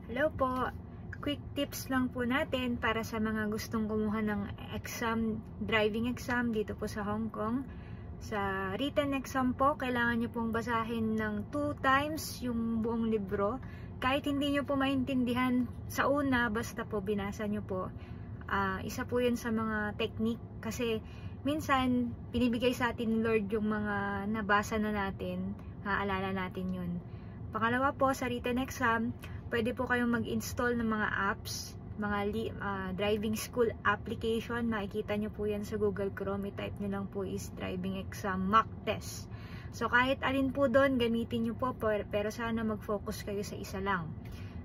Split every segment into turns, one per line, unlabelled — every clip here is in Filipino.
Hello po! Quick tips lang po natin para sa mga gustong kumuha ng driving exam dito po sa Hong Kong. Sa written exam po, kailangan nyo pong basahin ng 2 times yung buong libro. Kahit hindi nyo po maintindihan sa una, basta po binasa nyo po. Isa po yun sa mga technique kasi minsan binibigay sa atin ni Lord yung mga nabasa na natin, maaalala natin yun. Pangalawa po, sa written exam, pwede po kayong mag-install ng mga apps, mga driving school application. Makikita nyo po yan sa Google Chrome. I-type nyo lang po is driving exam mock test. So kahit alin po doon, gamitin nyo po, pero sana mag-focus kayo sa isa lang.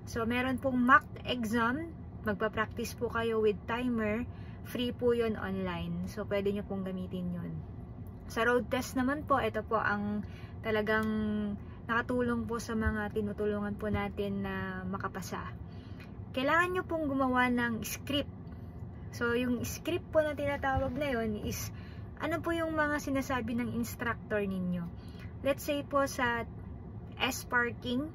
So meron pong mock exam, magpa-practice po kayo with timer, free po yun online. So pwede nyo pong gamitin yun. Sa road test naman po, ito po ang talagang nakatulong po sa mga tinutulungan po natin na makapasa. Kailangan nyo pong gumawa ng script. So, yung script po na tinatawag na yun is, ano po yung mga sinasabi ng instructor ninyo. Let's say po sa S-parking,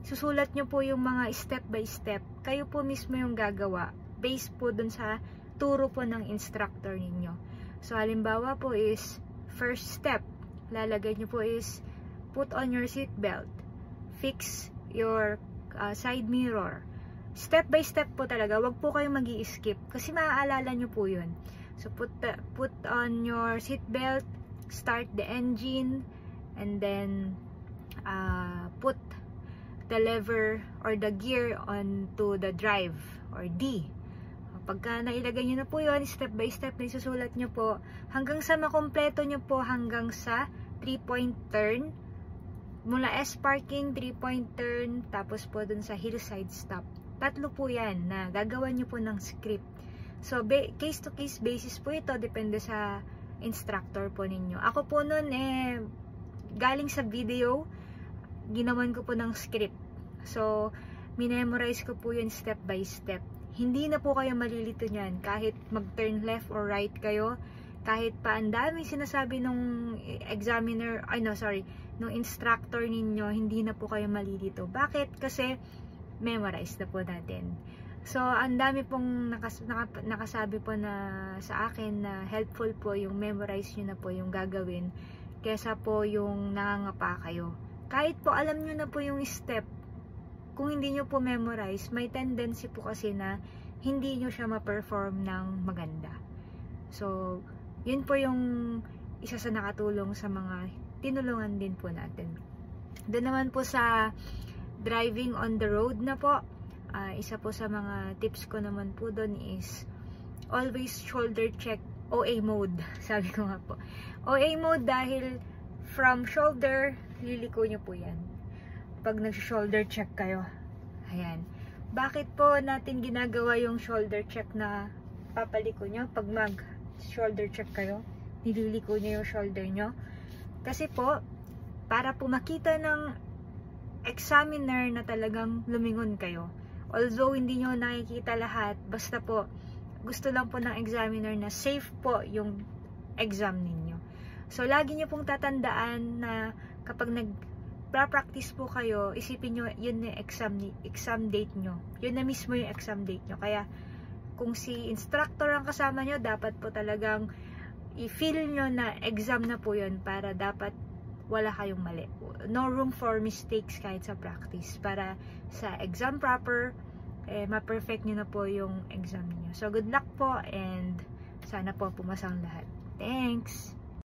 susulat nyo po yung mga step by step. Kayo po mismo yung gagawa, based po dun sa turo po ng instructor ninyo. So, halimbawa po is, first step, lalagay nyo po is, put on your seat belt, fix your side mirror. Step by step po talaga, wag po kayong mag-i-skip kasi maaalala nyo po yun. So put on your seat belt, start the engine, and then put the lever or the gear onto the drive or D. Pagka nailagay nyo na po yun, step by step na isusulat nyo po hanggang sa makompleto nyo po hanggang sa 3-point turn. Mula S-parking, 3-point turn, tapos po dun sa hillside stop. Tatlo po yan na gagawa nyo po ng script. So, case-to-case basis po ito, depende sa instructor po ninyo. Ako po nun, galing sa video, ginawan ko po ng script. So, minemorize ko po yun step by step. Hindi na po kayo malilito nyan, kahit mag-turn left or right kayo, kahit pa ang daming sinasabi nung examiner, nung instructor ninyo, hindi na po kayo malilito. Bakit? Kasi memorize na po natin. So, ang dami pong nakasabi po na sa akin na helpful po yung memorize nyo na po yung gagawin kesa po yung nangangapa kayo. Kahit po alam nyo na po yung step, kung hindi nyo po memorize, may tendency po kasi na hindi nyo siya ma-perform ng maganda. So, yun po yung isa sa nakatulong sa mga tinulungan din po natin. Doon naman po sa driving on the road na po, isa po sa mga tips ko naman po doon is always shoulder check OA mode. Sabi ko nga po. OA mode dahil from shoulder, liliko nyo po yan. Pag nag-shoulder check kayo. Ayan. Bakit po natin ginagawa yung shoulder check na papaliko nyo? Pag shoulder check kayo, nililiko nyo yung shoulder nyo. Kasi po, para po makita ng examiner na talagang lumingon kayo. Although hindi nyo nakikita lahat, basta po, gusto lang po ng examiner na safe po yung exam ninyo. So, lagi nyo pong tatandaan na kapag nag-practice po kayo, isipin nyo, yun na exam date nyo. Yun na mismo yung exam date nyo. Kaya, kung si instructor ang kasama nyo, dapat po talagang i-feel nyo na exam na po yun para dapat wala kayong mali. No room for mistakes kahit sa practice. Para sa exam proper, ma-perfect nyo na po yung exam niyo. So, good luck po and sana po pumasang lahat. Thanks!